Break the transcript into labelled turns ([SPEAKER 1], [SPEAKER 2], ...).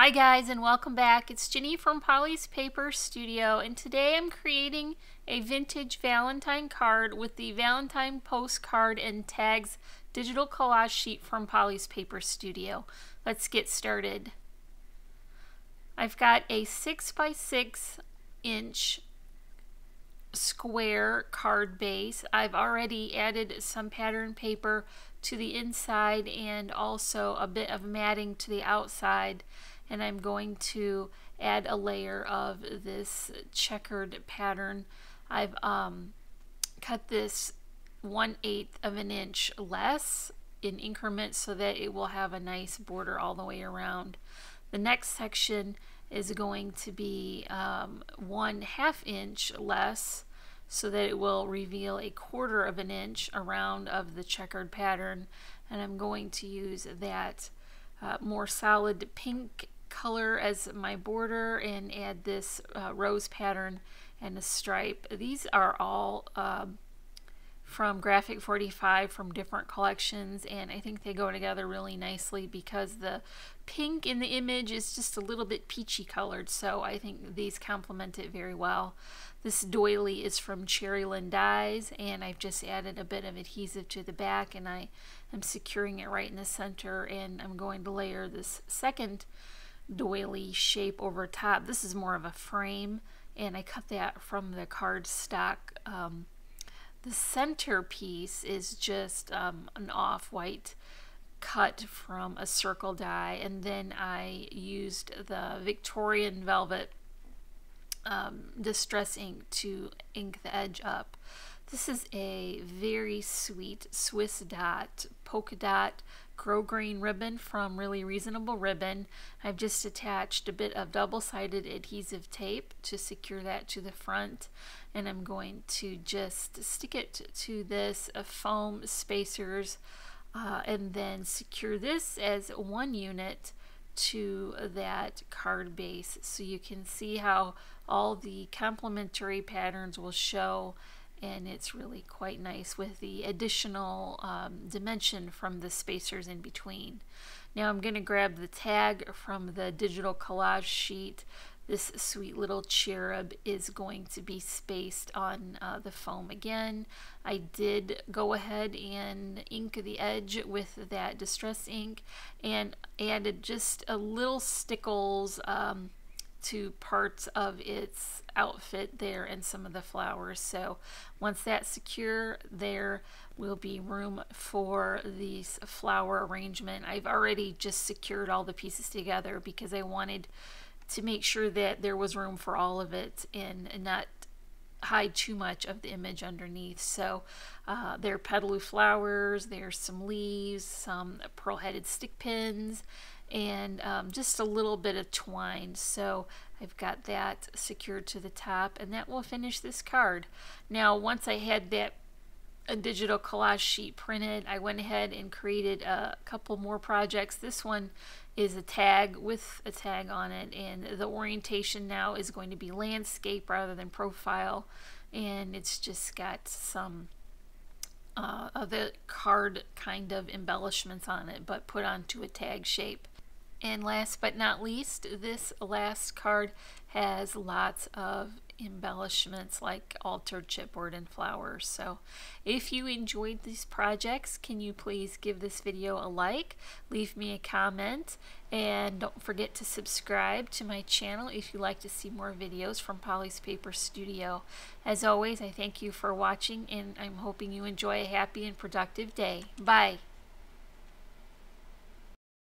[SPEAKER 1] Hi guys, and welcome back. It's Ginny from Polly's Paper Studio, and today I'm creating a vintage Valentine card with the Valentine postcard and tags digital collage sheet from Polly's Paper Studio. Let's get started. I've got a 6 by 6 inch square card base. I've already added some pattern paper to the inside and also a bit of matting to the outside, and I'm going to add a layer of this checkered pattern. I've cut this 1/8 of an inch less in increments so that it will have a nice border all the way around. The next section is going to be 1/2 inch less so that it will reveal a 1/4 of an inch around of the checkered pattern, and I'm going to use that more solid pink color as my border and add this rose pattern and a stripe. These are all from Graphic 45 from different collections, and I think they go together really nicely because the pink in the image is just a little bit peachy colored, so I think these complement it very well. This doily is from Cherub Dyes, and I've just added a bit of adhesive to the back, and I am securing it right in the center, and I'm going to layer this second doily shape over top. This is more of a frame, and I cut that from the card stock. The center piece is just an off-white cut from a circle die, and then I used the Victorian velvet distress ink to ink the edge up. This is a very sweet Swiss dot polka dot grosgrain ribbon from Really Reasonable Ribbon. I've just attached a bit of double-sided adhesive tape to secure that to the front, and I'm going to just stick it to this foam spacers and then secure this as one unit to that card base, so you can see how all the complementary patterns will show, and it's really quite nice with the additional dimension from the spacers in between. Now I'm going to grab the tag from the digital collage sheet. This sweet little cherub is going to be spaced on the foam again. I did go ahead and ink the edge with that distress ink and added just a little stickles to parts of its outfit there and some of the flowers. So once that's secure, there will be room for these flower arrangement. I've already just secured all the pieces together because I wanted to make sure that there was room for all of it and not hide too much of the image underneath. So there are petaloo flowers, there's some leaves, some pearl-headed stick pins, and just a little bit of twine. So I've got that secured to the top, and that will finish this card. Now once I had that digital collage sheet printed, I went ahead and created a couple more projects. This one is a tag with a tag on it, and the orientation now is going to be landscape rather than profile, and it's just got some of the card kind of embellishments on it, but put onto a tag shape. And last but not least, this last card has lots of embellishments like altered chipboard and flowers. So if you enjoyed these projects, can you please give this video a like, leave me a comment, and don't forget to subscribe to my channel if you'd like to see more videos from Polly's Paper Studio. As always, I thank you for watching, and I'm hoping you enjoy a happy and productive day. Bye!